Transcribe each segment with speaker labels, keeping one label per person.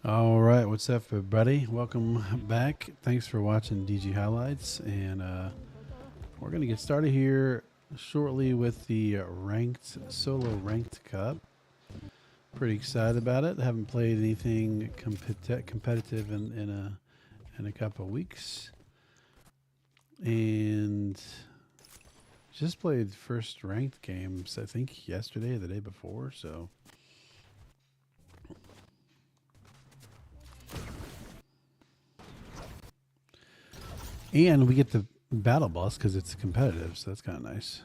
Speaker 1: All right, what's up, everybody? Welcome back. Thanks for watching DG Highlights, and we're gonna get started here shortly with the ranked solo ranked cup. Pretty excited about it. Haven't played anything competitive in a couple of weeks, and just played first ranked games. I think yesterday or the day before. So. And we get the battle boss because it's competitive, so that's kind of nice.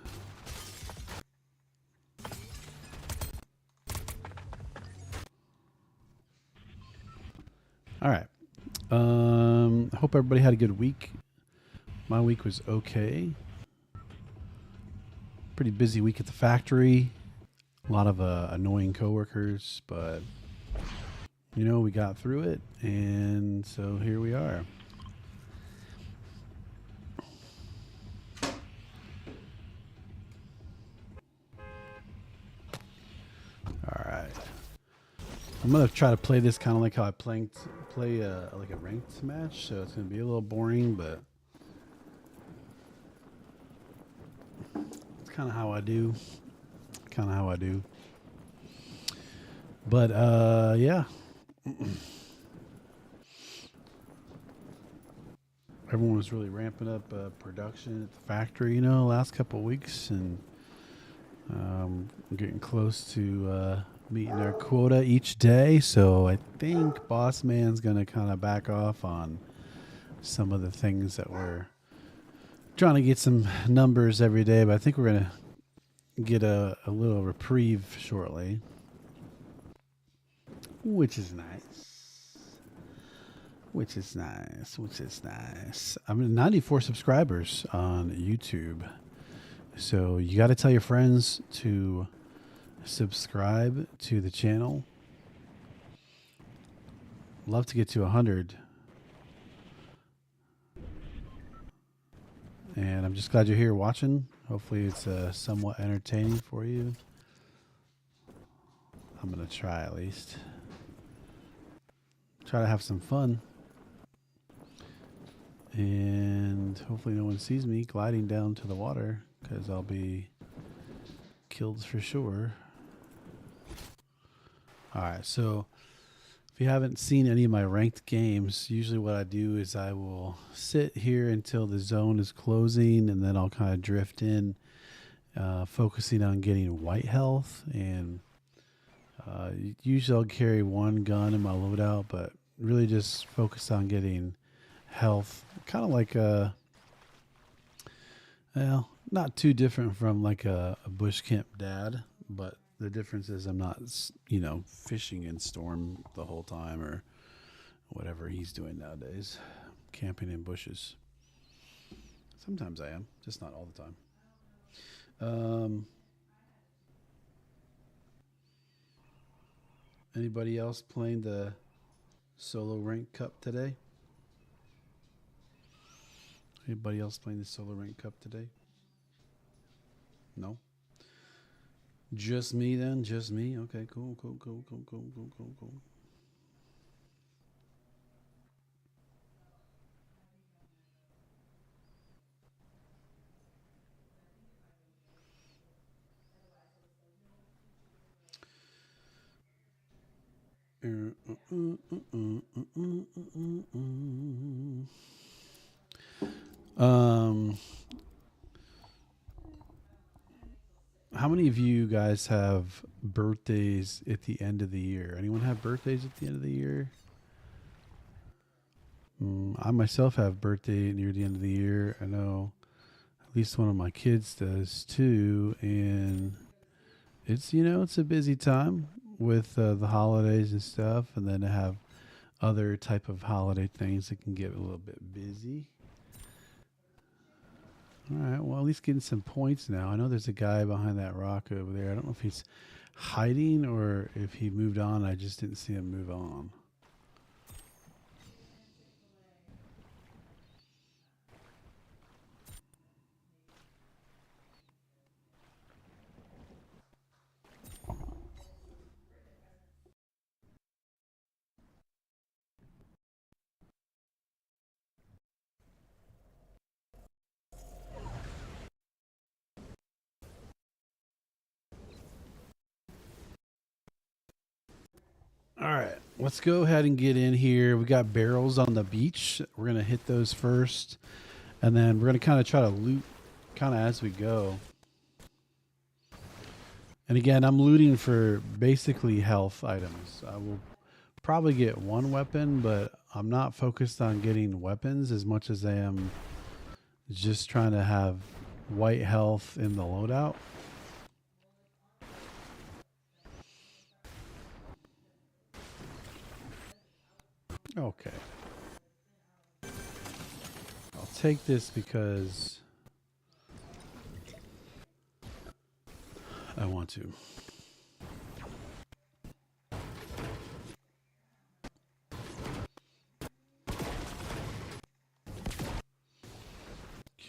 Speaker 1: All right. I hope everybody had a good week. My week was okay. Pretty busy week at the factory. A lot of annoying coworkers, but we got through it, and so here we are. All right. I'm gonna try to play this kind of like how I play like a ranked match, so it's gonna be a little boring, but it's kind of how I do. But yeah. Everyone was really ramping up production at the factory, last couple of weeks, and getting close to meeting our quota each day. So I think Boss Man's going to kind of back off on some of the things that we're trying to get some numbers every day, but I think we're going to get a little reprieve shortly, which is nice. I'm at 94 subscribers on YouTube. So you got to tell your friends to subscribe to the channel. Love to get to 100. And I'm just glad you're here watching. Hopefully it's somewhat entertaining for you. I'm going to try at least. Try to have some fun. And hopefully no one sees me gliding down to the water, because I'll be killed for sure. All right, so if you haven't seen any of my ranked games, usually what I do is I will sit here until the zone is closing, and then I'll kind of drift in, focusing on getting white health. And usually I'll carry one gun in my loadout, but really just focus on getting health. Kind of like well, not too different from like a bush camp dad, but the difference is I'm not, fishing in storm the whole time or whatever he's doing nowadays, camping in bushes. Sometimes I am, just not all the time. Anybody else playing the solo rank cup today? Anybody else playing the solo rank cup today? No? Just me then? Just me? Okay, cool. Um, how many of you guys have birthdays at the end of the year? Anyone have birthdays at the end of the year? I myself have birthday near the end of the year. I know at least one of my kids does too, and it's a busy time with the holidays and stuff, and then to have other type of holiday things that can get a little bit busy. All right, well, at least getting some points now. I know there's a guy behind that rock over there. I don't know if he's hiding or if he moved on. I just didn't see him move on. All right, let's go ahead and get in here. We got barrels on the beach. We're gonna hit those first, and then we're gonna kind of try to loot kind of as we go. And again, I'm looting for basically health items. I will probably get one weapon, but I'm not focused on getting weapons as much as I am just trying to have white health in the loadout. Okay. I'll take this because I want to.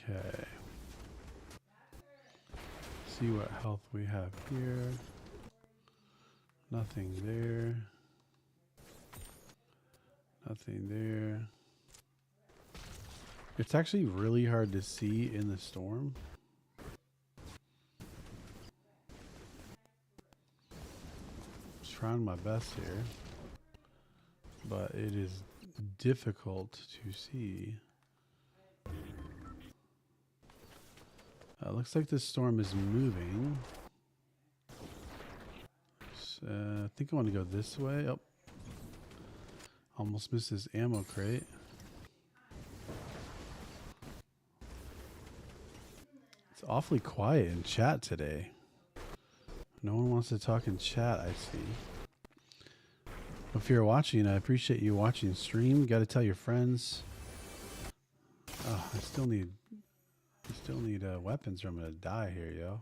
Speaker 1: Okay. See what health we have here. Nothing there. Nothing there. It's actually really hard to see in the storm. Just trying my best here, but it is difficult to see. Looks like this storm is moving. I think I want to go this way. Oh, almost missed this ammo crate. It's awfully quiet in chat today. No one wants to talk in chat, I see. If you're watching, I appreciate you watching stream. Got to tell your friends. Oh, I still need weapons or I'm gonna die here, yo.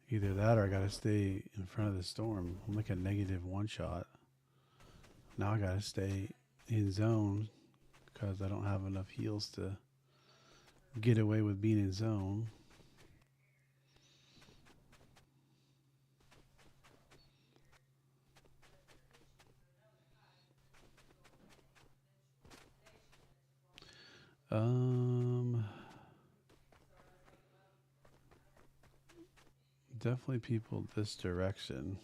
Speaker 1: Either that or I gotta stay in front of the storm. I'm like a -1 shot. Now I gotta stay in zone because I don't have enough heals to get away with being in zone. Definitely people this direction.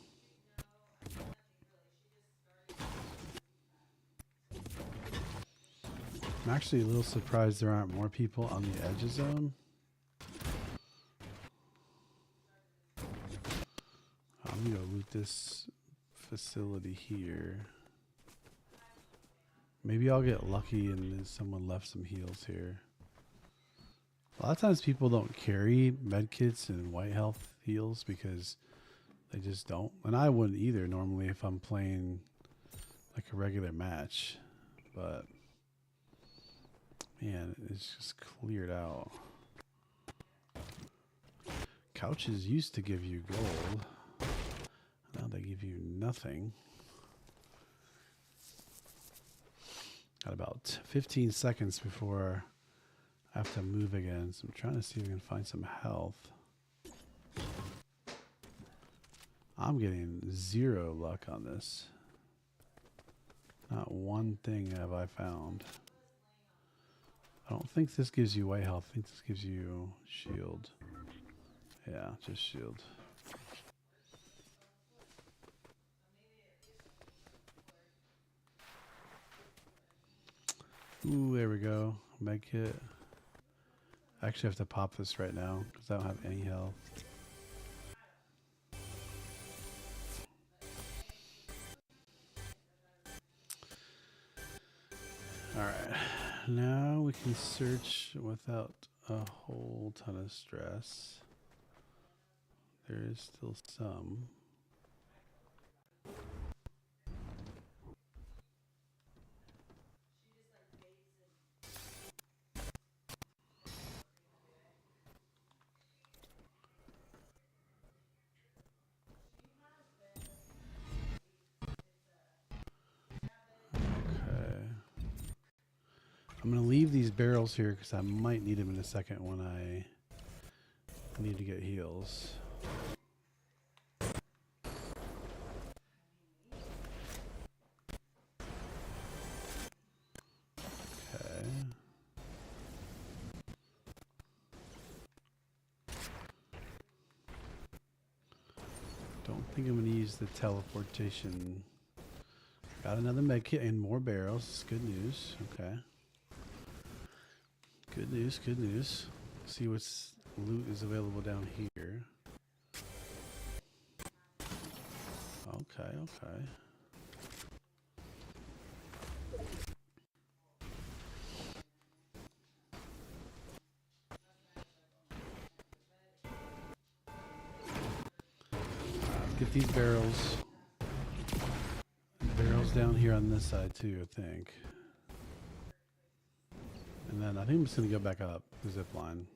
Speaker 1: I'm actually a little surprised there aren't more people on the edge of zone. I'm gonna go loot this facility here. Maybe I'll get lucky and someone left some heals here. A lot of times people don't carry medkits and white health heals because they just don't. And I wouldn't either normally if I'm playing like a regular match. But man, it's just cleared out. Couches used to give you gold. Now they give you nothing. Got about 15 seconds before I have to move again, so I'm trying to see if I can find some health. I'm getting zero luck on this. Not one thing have I found. I don't think this gives you white health. I think this gives you shield. Yeah, just shield. Ooh, there we go. Med kit. I actually have to pop this right now because I don't have any health. Alright. Now we can search without a whole ton of stress. There is still some. I'm going to leave these barrels here because I might need them in a second when I need to get heals. Okay. Don't think I'm going to use the teleportation. Got another med kit and more barrels. Good news. Okay. Good news. Good news. See what's loot is available down here. Okay. Okay. Get these barrels. Barrels down here on this side too, I think. And then I think I'm just gonna go back up the zip line.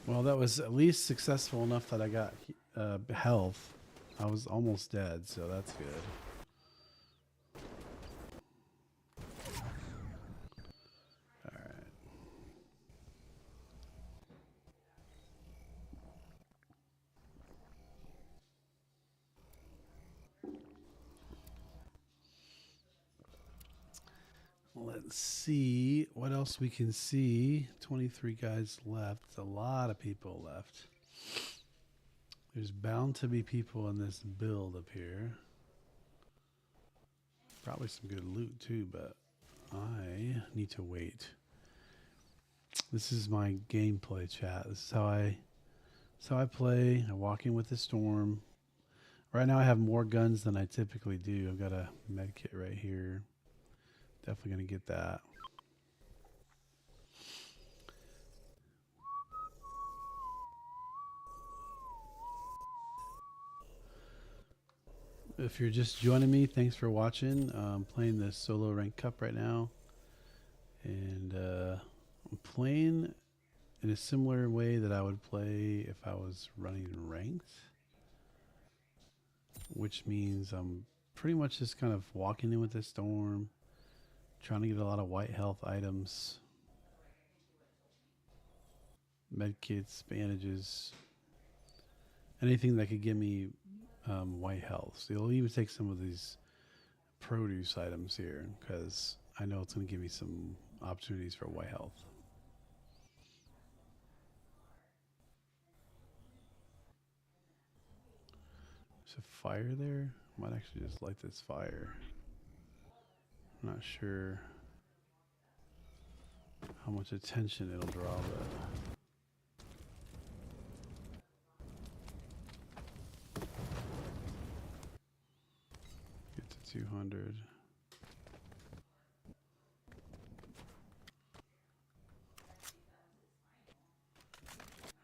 Speaker 1: Well, that was at least successful enough that I got health. I was almost dead, so that's good. All right. Let's see what else we can see. 23 guys left. A lot of people left. There's bound to be people in this build up here. Probably some good loot too, but I need to wait. This is my gameplay chat. This is how I play. I walk in with the storm. Right now I have more guns than I typically do. I've got a med kit right here. Definitely gonna get that. If you're just joining me, thanks for watching. I'm playing the solo rank cup right now, and I'm playing in a similar way that I would play if I was running ranked, which means I'm pretty much just kind of walking in with the storm, trying to get a lot of white health items, med kits, bandages, anything that could give me white health. So you'll even take some of these produce items here because I know it's going to give me some opportunities for white health. There's a fire there. I might actually just light this fire. I'm not sure how much attention it'll draw, but get to 200.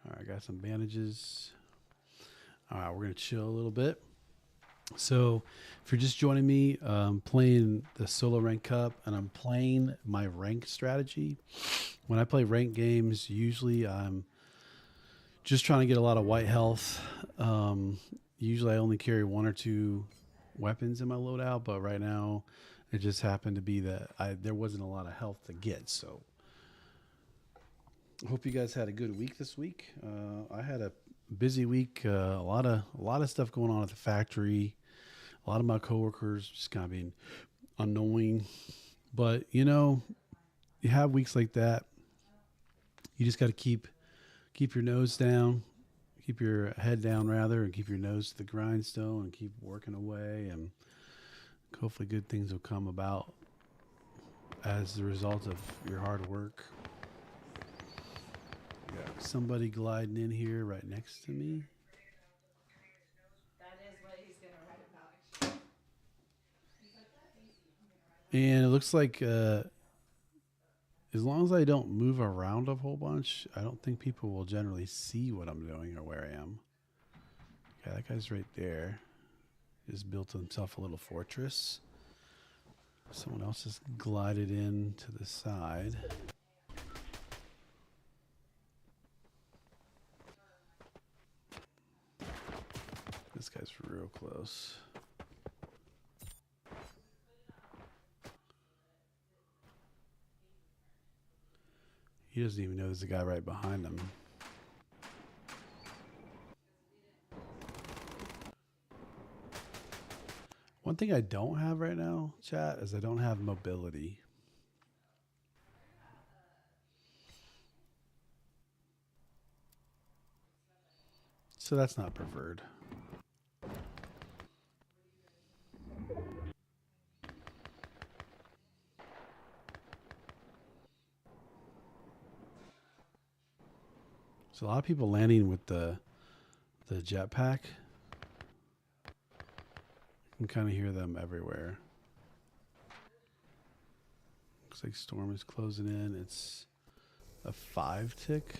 Speaker 1: All right, got some bandages. All right, we're gonna chill a little bit. So if you're just joining me, playing the solo rank cup, and I'm playing my rank strategy. When I play rank games, usually I'm just trying to get a lot of white health. Usually I only carry 1 or 2 weapons in my loadout, but right now it just happened to be that there wasn't a lot of health to get. So I hope you guys had a good week this week. I had a busy week. A lot of stuff going on at the factory. A lot of my coworkers just kind of being annoying. But you know, you have weeks like that. You just got to keep your nose down, keep your head down rather, and keep your nose to the grindstone and keep working away, and hopefully good things will come about as the result of your hard work. Got somebody gliding in here right next to me.
Speaker 2: That is what he's going to write about.
Speaker 1: And it looks like as long as I don't move around a whole bunch, I don't think people will generally see what I'm doing or where I am. Okay, that guy's right there. Just built himself a little fortress. Someone else just glided in to the side. This guy's real close. He doesn't even know there's a guy right behind him. One thing I don't have right now, chat, is I don't have mobility. So that's not preferred. So a lot of people landing with the jetpack. You can kind of hear them everywhere. Looks like storm is closing in. It's a 5 tick.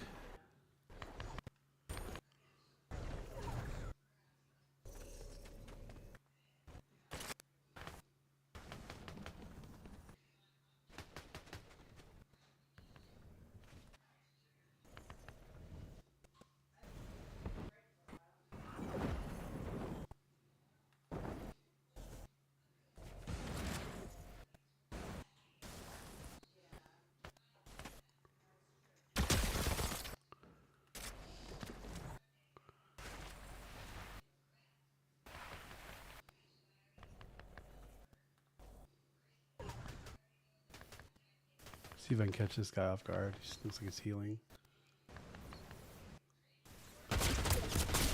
Speaker 1: See if I can catch this guy off guard. He just looks like he's healing.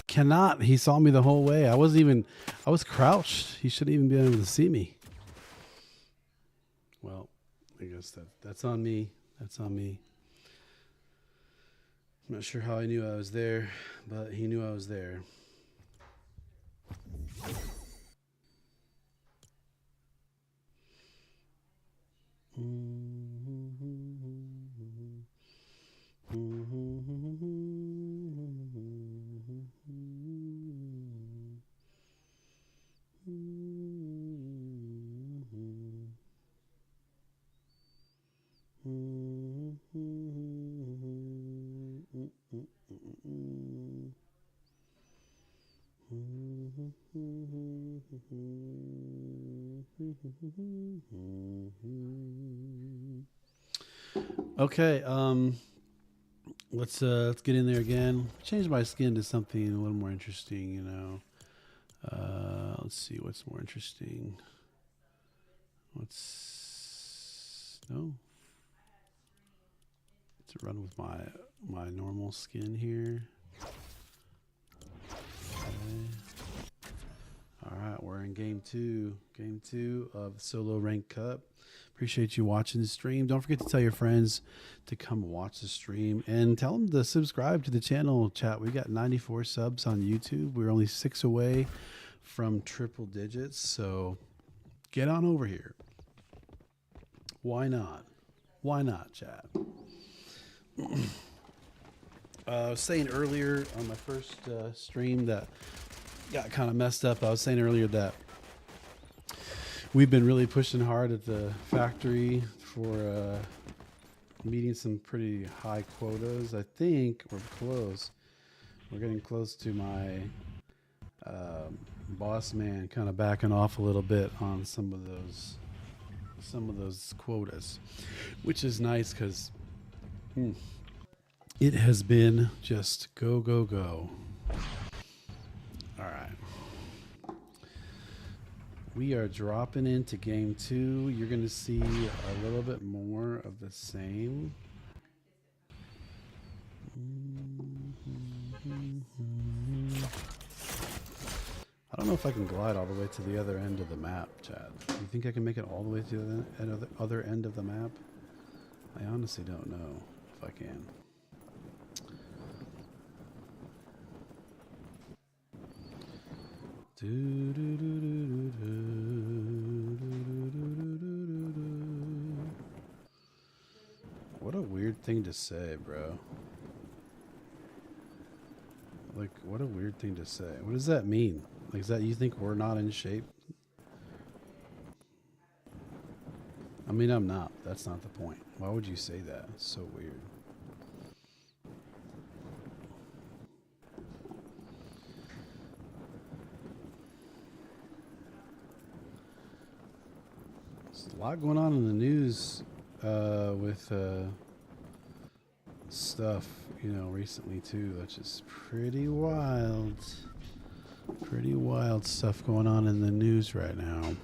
Speaker 1: Cannot. He saw me the whole way. I was crouched. He shouldn't even be able to see me. Well, I guess that's on me. That's on me. I'm not sure how I knew I was there, but he knew I was there. Okay, let's get in there again. Change my skin to something a little more interesting, you know. Let's see what's more interesting. Let's run with my normal skin here. Okay. All right, we're in game two of the Solo Rank Cup. Appreciate you watching the stream. Don't forget to tell your friends to come watch the stream and tell them to subscribe to the channel, chat. We got 94 subs on YouTube. We're only 6 away from triple digits, so get on over here. Why not? Why not, chat? I was saying earlier on my first stream that got kind of messed up. I was saying earlier that we've been really pushing hard at the factory for meeting some pretty high quotas. I think we're close. We're getting close to my boss man kind of backing off a little bit on some of those quotas, which is nice because it has been just go, go, go. All right. We are dropping into game 2. You're going to see a little bit more of the same. I don't know if I can glide all the way to the other end of the map, Chad. Do you think I can make it all the way to the other end of the map? I honestly don't know if I can. What a weird thing to say, bro. Like, what a weird thing to say. What does that mean? Like, is that you think we're not in shape? I mean, I'm not. That's not the point. Why would you say that? It's so weird. There's a lot going on in the news with stuff, recently too, which is pretty wild. Pretty wild stuff going on in the news right now.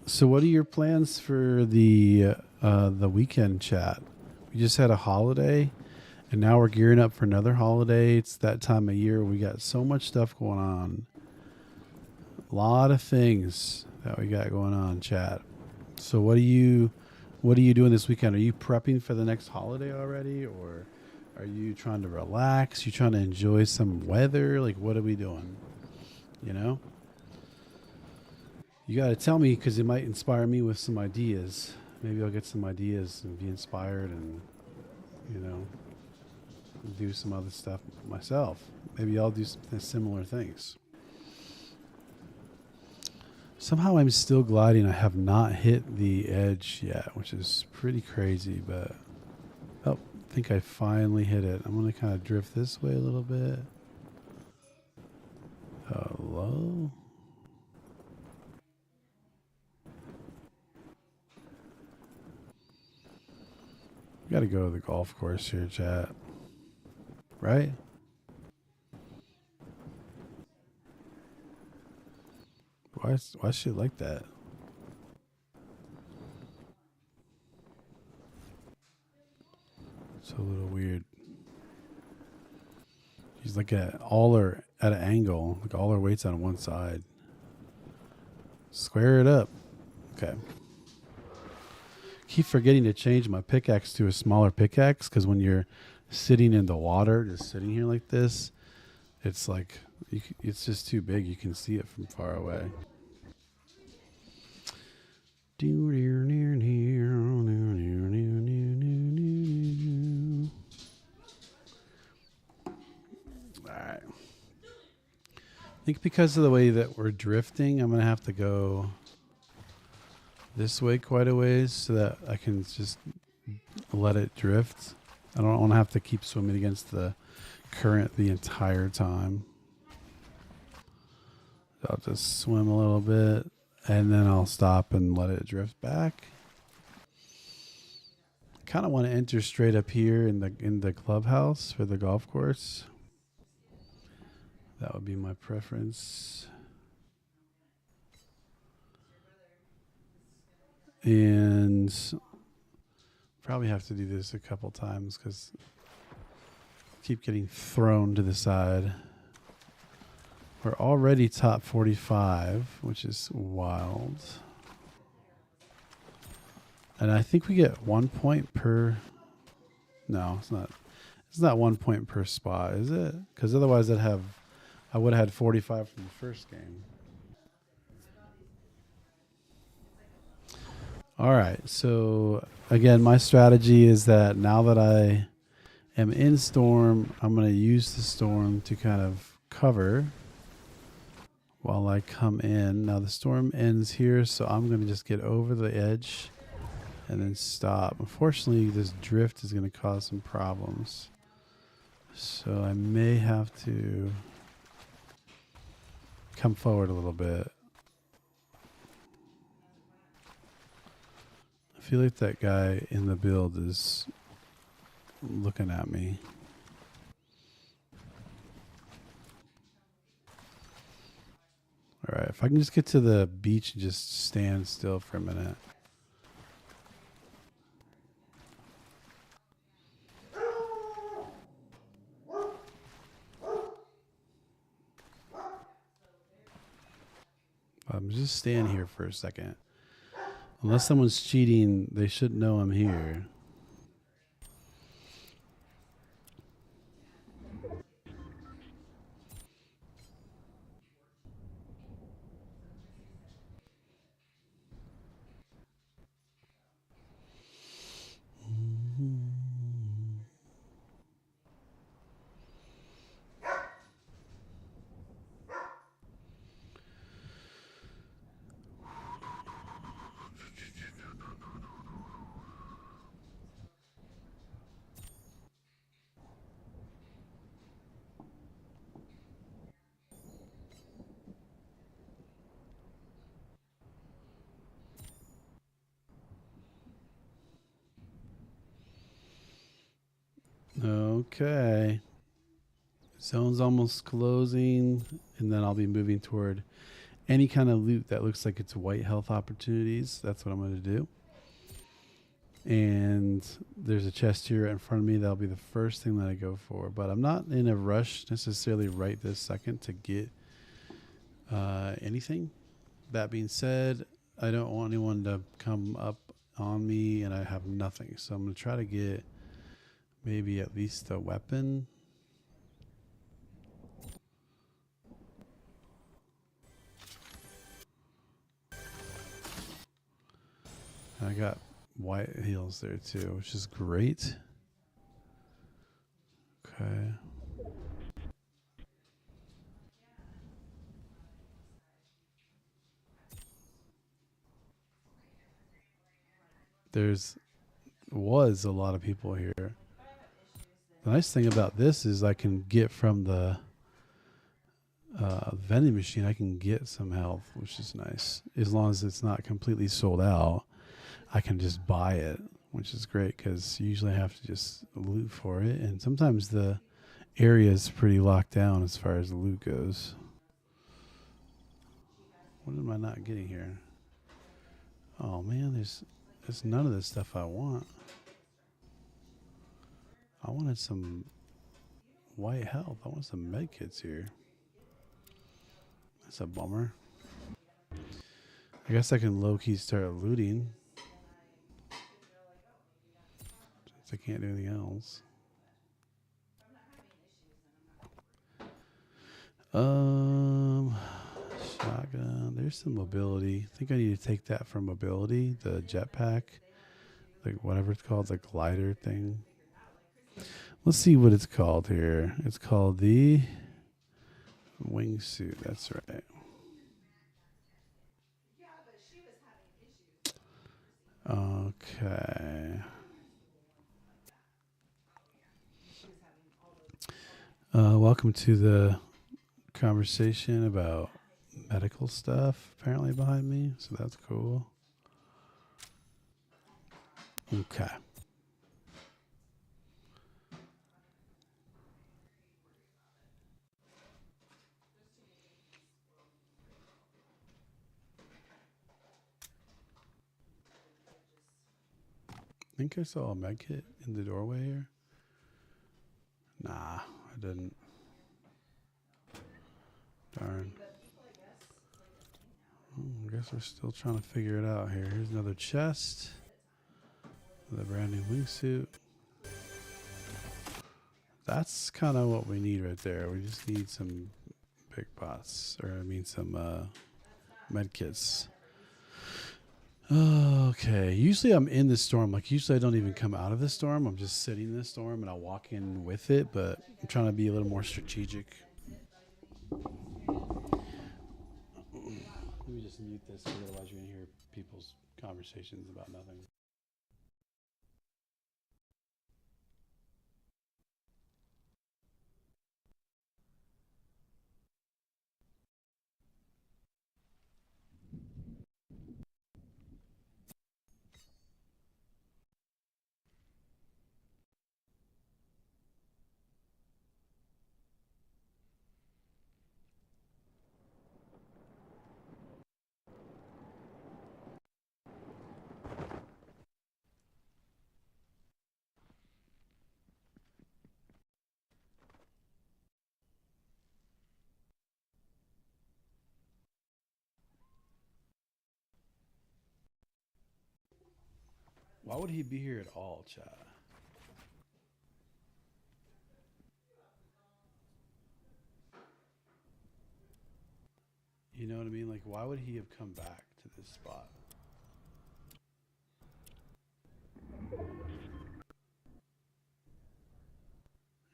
Speaker 1: So what are your plans for the weekend chat? We just had a holiday, and now we're gearing up for another holiday. It's that time of year. We got so much stuff going on. A lot of things that we got going on, chat. So what are you doing this weekend? Are you prepping for the next holiday already, or are you trying to relax? You trying to enjoy some weather? Like, what are we doing? You got to tell me, because it might inspire me with some ideas. Maybe I'll get some ideas and be inspired and, do some other stuff myself. Maybe I'll do some similar things. Somehow I'm still gliding. I have not hit the edge yet, which is pretty crazy, but I think I finally hit it. I'm going to kind of drift this way a little bit. Hello? Got to go to the golf course here, chat. Right? Why is she like that? It's a little weird. She's like at an angle. Like all her weight's on one side. Square it up. Okay. Keep forgetting to change my pickaxe to a smaller pickaxe, because when you're sitting in the water, just sitting here like this, it's like it's just too big. You can see it from far away. Alright. I think because of the way that we're drifting, I'm going to have to go this way quite a ways so that I can just let it drift. I don't want to have to keep swimming against the current the entire time. I'll just swim a little bit, and then I'll stop and let it drift back. I kind of want to enter straight up here in the clubhouse for the golf course. That would be my preference. And probably have to do this a couple times because I keep getting thrown to the side. We're already top 45, which is wild. And I think we get 1 point per... No, it's not. It's not 1 point per spot, is it? Because otherwise I would have had 45 from the first game. All right. So again, my strategy is that now that I am in storm, I'm going to use the storm to kind of cover while I come in. Now the storm ends here, so I'm going to just get over the edge and then stop. Unfortunately, this drift is going to cause some problems. So I may have to come forward a little bit. I feel like that guy in the build is looking at me. All right, if I can just get to the beach and just stand still for a minute. I'm just staying here for a second. Unless someone's cheating, they should know I'm here. Okay. Zone's almost closing, and then I'll be moving toward any kind of loot that looks like it's white health opportunities. That's what I'm going to do. And there's a chest here in front of me. That'll be the first thing that I go for. But I'm not in a rush necessarily right this second to get anything. That being said, I don't want anyone to come up on me and I have nothing. So I'm going to try to get maybe at least a weapon. I got white heals there too, which is great. Okay. Was a lot of people here. The nice thing about this is I can get from the vending machine, I can get some health, which is nice. As long as it's not completely sold out, I can just buy it, which is great because you usually have to just loot for it. And sometimes the area is pretty locked down as far as the loot goes. What am I not getting here? Oh man, there's none of this stuff I want. I wanted some white health. I want some med kits here. That's a bummer. I guess I can low-key start looting. Since I can't do anything else. Shotgun. There's some mobility. I think I need to take that for mobility. The jetpack. Like whatever it's called. The glider thing. Let's see what it's called here. It's called the wingsuit. That's right. Okay. Welcome to the conversation about medical stuff apparently behind me. So that's cool. Okay. I think I saw a med kit in the doorway here. Nah, I didn't. Darn. I guess we're still trying to figure it out here. Here's another chest. The brand new wingsuit. That's kind of what we need right there. We just need some big pots, or I mean some med kits. Okay. Usually I'm in the storm. Like usually I don't even come out of the storm. I'm just sitting in the storm and I'll walk in with it. But I'm trying to be a little more strategic. Let me just mute this, otherwise you're gonna hear people's conversations about nothing. Why would he be here at all, chat? You know what I mean? Like, why would he have come back to this spot?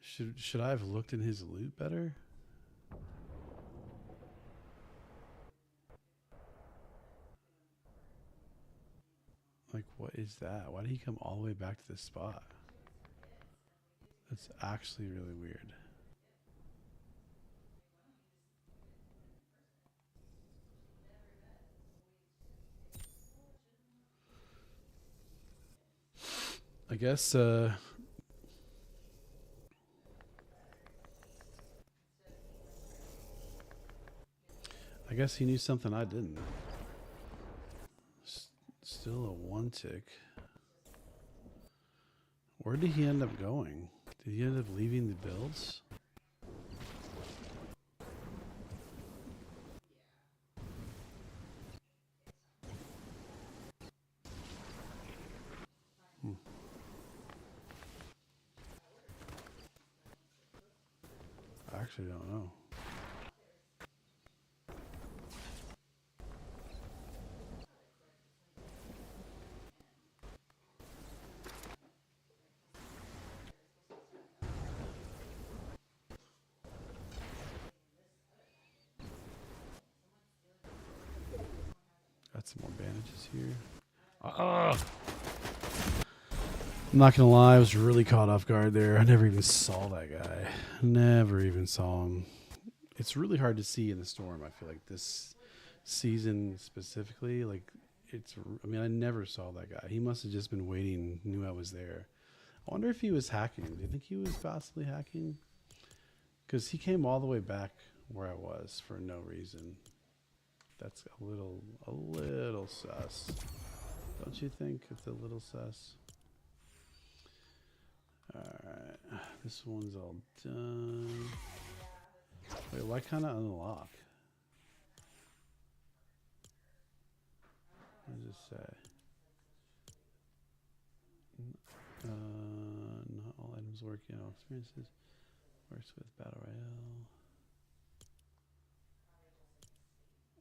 Speaker 1: Should I have looked in his loot better? Like, what is that? Why did he come all the way back to this spot? That's actually really weird. I guess guess he knew something I didn't. Still a 1 tick. Where did he end up going? Did he end up leaving the builds? I actually don't know. Got some more bandages here. I'm not gonna lie, I was really caught off guard there. I never even saw that guy. Never even saw him. It's really hard to see in the storm. I feel like this season specifically, like I mean, I never saw that guy. He must have just been waiting, knew I was there. I wonder if he was hacking. Do you think he was possibly hacking? Because he came all the way back where I was for no reason. That's a little sus. Don't you think it's a little sus? Alright, this one's all done. Wait, why can't I unlock? What does it say? Not all items work, all experiences. Works with Battle Royale.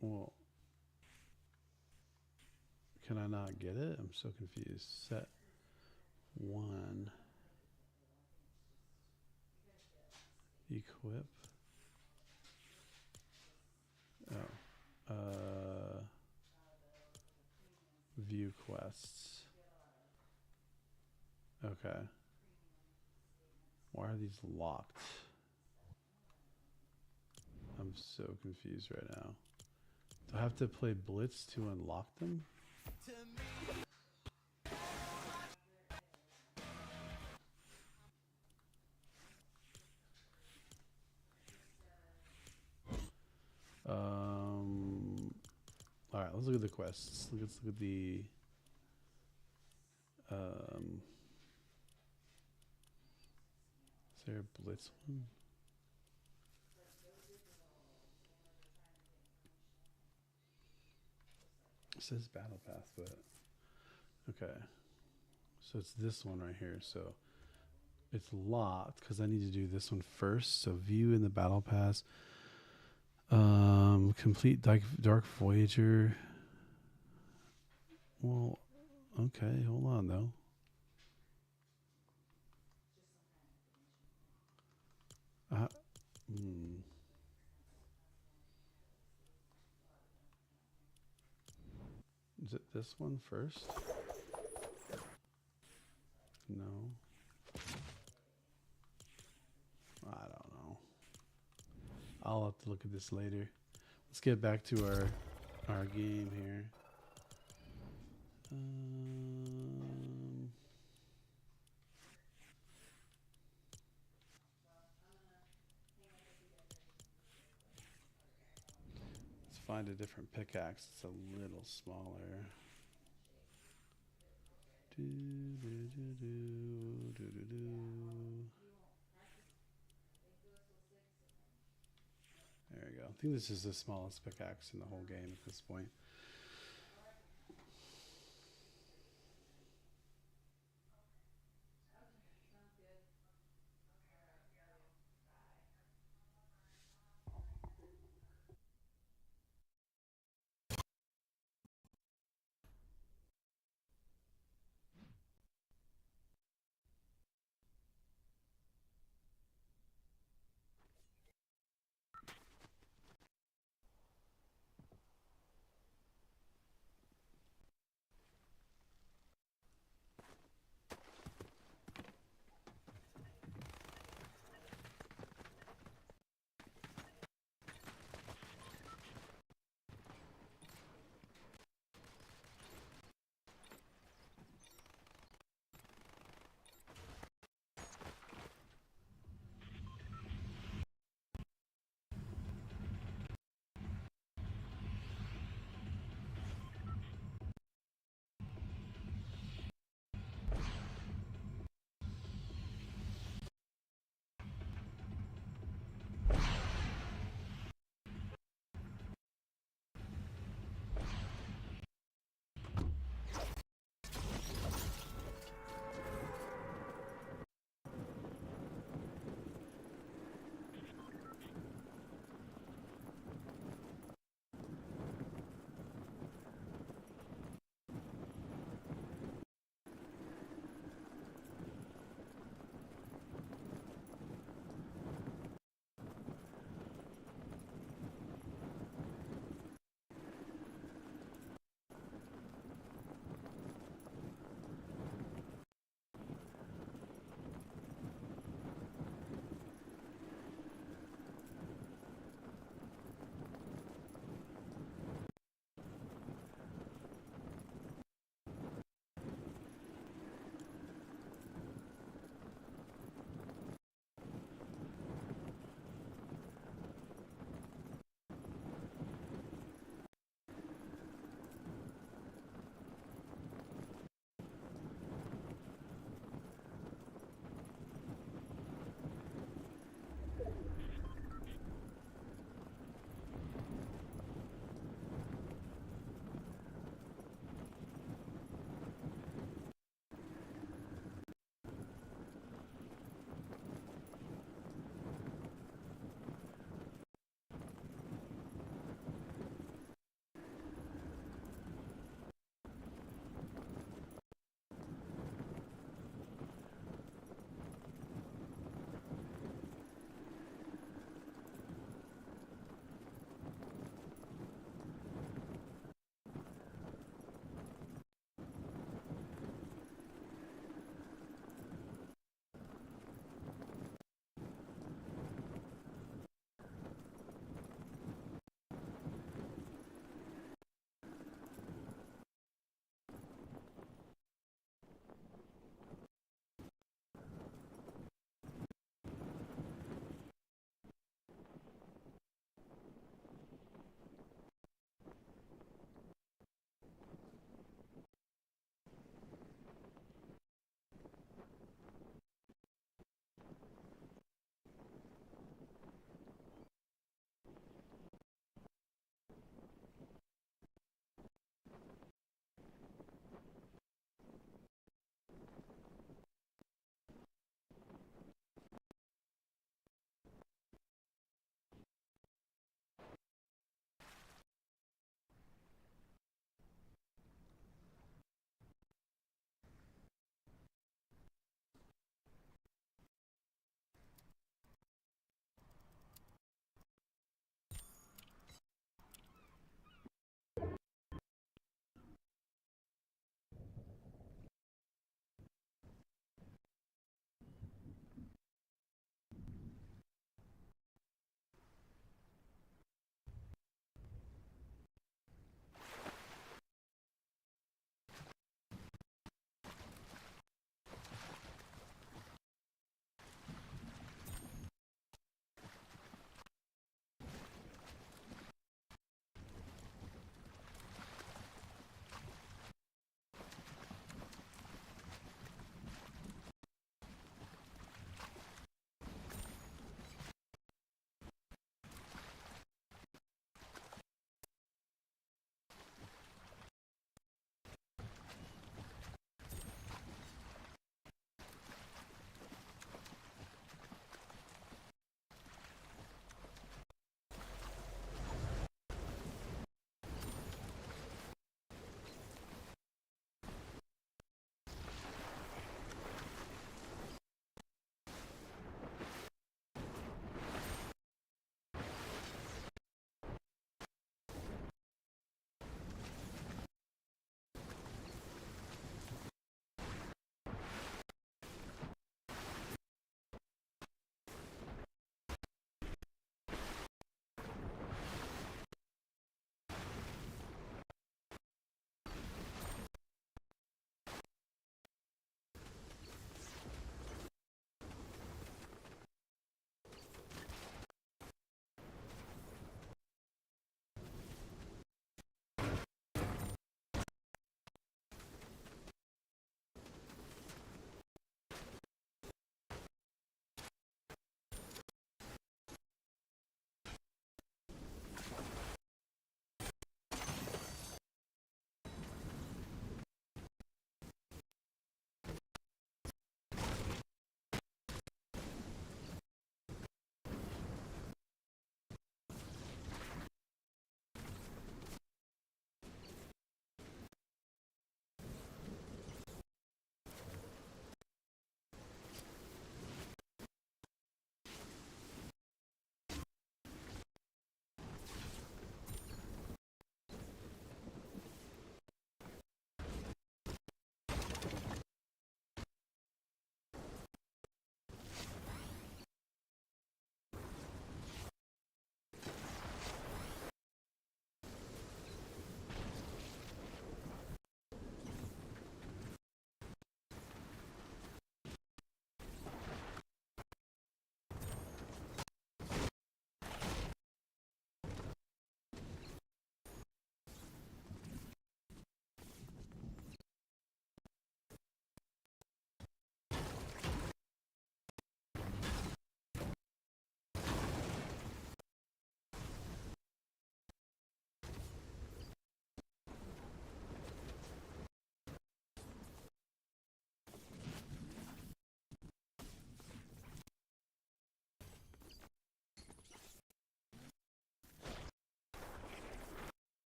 Speaker 1: Well, can I not get it? I'm so confused. Set 1. Equip. Oh. View quests. Okay. Why are these locked? I'm so confused right now. Do I have to play Blitz to unlock them? All right, let's look at the quests. Let's look at the is there a Blitz one? It says Battle Pass, but okay. So it's this one right here. So it's locked because I need to do this one first. So view in the Battle Pass. Complete Dark Voyager. Well, okay, hold on though. Is it this one first? No. I don't know. I'll have to look at this later. Let's get back to our game here. Let's find a different pickaxe. It's a little smaller. There we go. I think this is the smallest pickaxe in the whole game at this point.